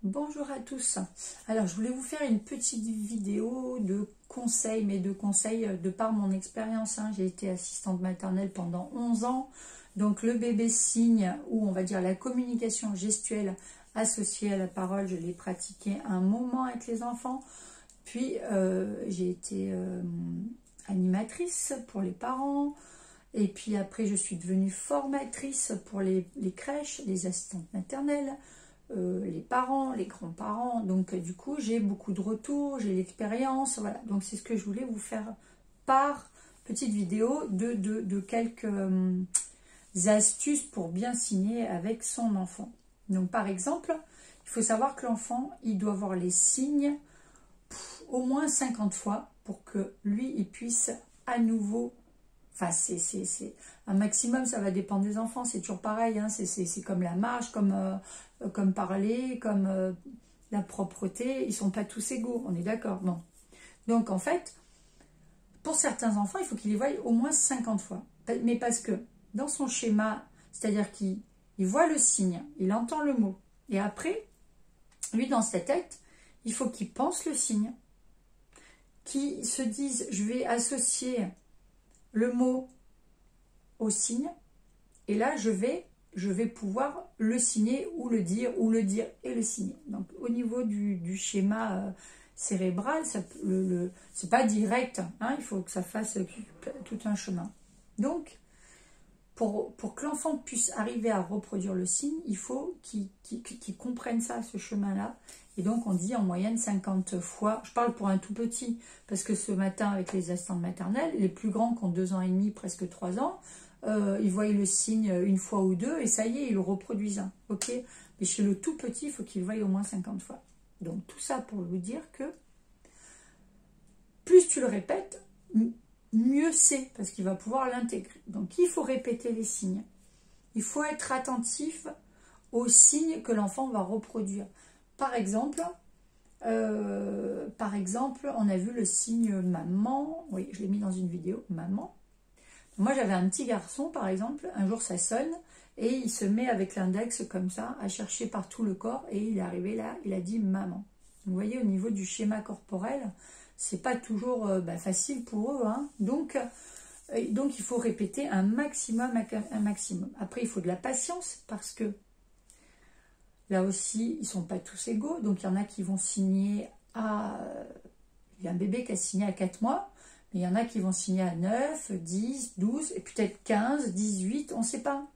Bonjour à tous. Alors, je voulais vous faire une petite vidéo de conseils, mais de conseils de par mon expérience. J'ai été assistante maternelle pendant 11 ans. Donc, le bébé signe, ou on va dire la communication gestuelle associée à la parole, je l'ai pratiquée un moment avec les enfants. Puis, j'ai été animatrice pour les parents. Et puis après, je suis devenue formatrice pour les crèches, les assistantes maternelles. Les parents, les grands-parents, donc du coup j'ai beaucoup de retours, j'ai l'expérience, voilà, donc c'est ce que je voulais vous faire par petite vidéo de quelques astuces pour bien signer avec son enfant. Donc par exemple, il faut savoir que l'enfant, il doit voir les signes au moins 50 fois pour que lui, il puisse à nouveau. Enfin, c'est un maximum, ça va dépendre des enfants, c'est toujours pareil, c'est comme la marche, comme parler, comme la propreté, ils ne sont pas tous égaux, on est d'accord, bon. Donc en fait, pour certains enfants, il faut qu'ils les voient au moins 50 fois. Mais parce que dans son schéma, c'est-à-dire qu'il voit le signe, il entend le mot, et après, lui dans sa tête, il faut qu'il pense le signe, qu'il se dise, je vais associer le mot au signe, et là je vais pouvoir le signer ou le dire et le signer. Donc au niveau du schéma cérébral, c'est pas direct, il faut que ça fasse tout un chemin. Donc pour que l'enfant puisse arriver à reproduire le signe, il faut qu'il comprenne ça, ce chemin-là. Et donc on dit en moyenne 50 fois, je parle pour un tout petit, parce que ce matin avec les assistantes maternelles, les plus grands qui ont 2 ans et demi, presque 3 ans, ils voient le signe une fois ou deux, et ça y est, ils le reproduisent. Ok. Mais chez le tout petit, il faut qu'il le voie au moins 50 fois. Donc tout ça pour vous dire que plus tu le répètes, mieux c'est, parce qu'il va pouvoir l'intégrer. Donc il faut répéter les signes. Il faut être attentif aux signes que l'enfant va reproduire. Par exemple, on a vu le signe maman. Oui, je l'ai mis dans une vidéo, maman. Moi, j'avais un petit garçon, par exemple. Un jour, ça sonne et il se met avec l'index comme ça à chercher par tout le corps. Et il est arrivé là, il a dit maman. Vous voyez, au niveau du schéma corporel, c'est pas toujours facile pour eux. Donc, il faut répéter un maximum. Après, il faut de la patience parce que là aussi, ils ne sont pas tous égaux. Donc, il y en a qui vont signer à... Il y a un bébé qui a signé à 4 mois. Mais il y en a qui vont signer à 9, 10, 12, et peut-être 15, 18, on ne sait pas.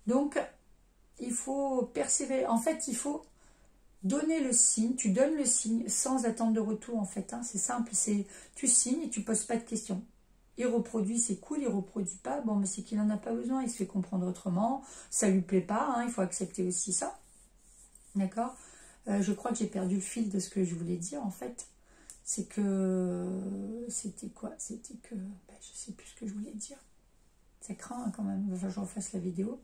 Donc, il faut persévérer. En fait, il faut donner le signe. Tu donnes le signe sans attendre de retour, en fait. C'est simple. Tu signes et tu ne poses pas de questions. Il reproduit, c'est cool. Il ne reproduit pas. Bon, mais c'est qu'il n'en a pas besoin. Il se fait comprendre autrement. Ça ne lui plaît pas. Il faut accepter aussi ça. D'accord. Je crois que j'ai perdu le fil de ce que je voulais dire, en fait. C'est que... C'était quoi? C'était que... je sais plus ce que je voulais dire. Ça craint quand même. Enfin, je refasse la vidéo.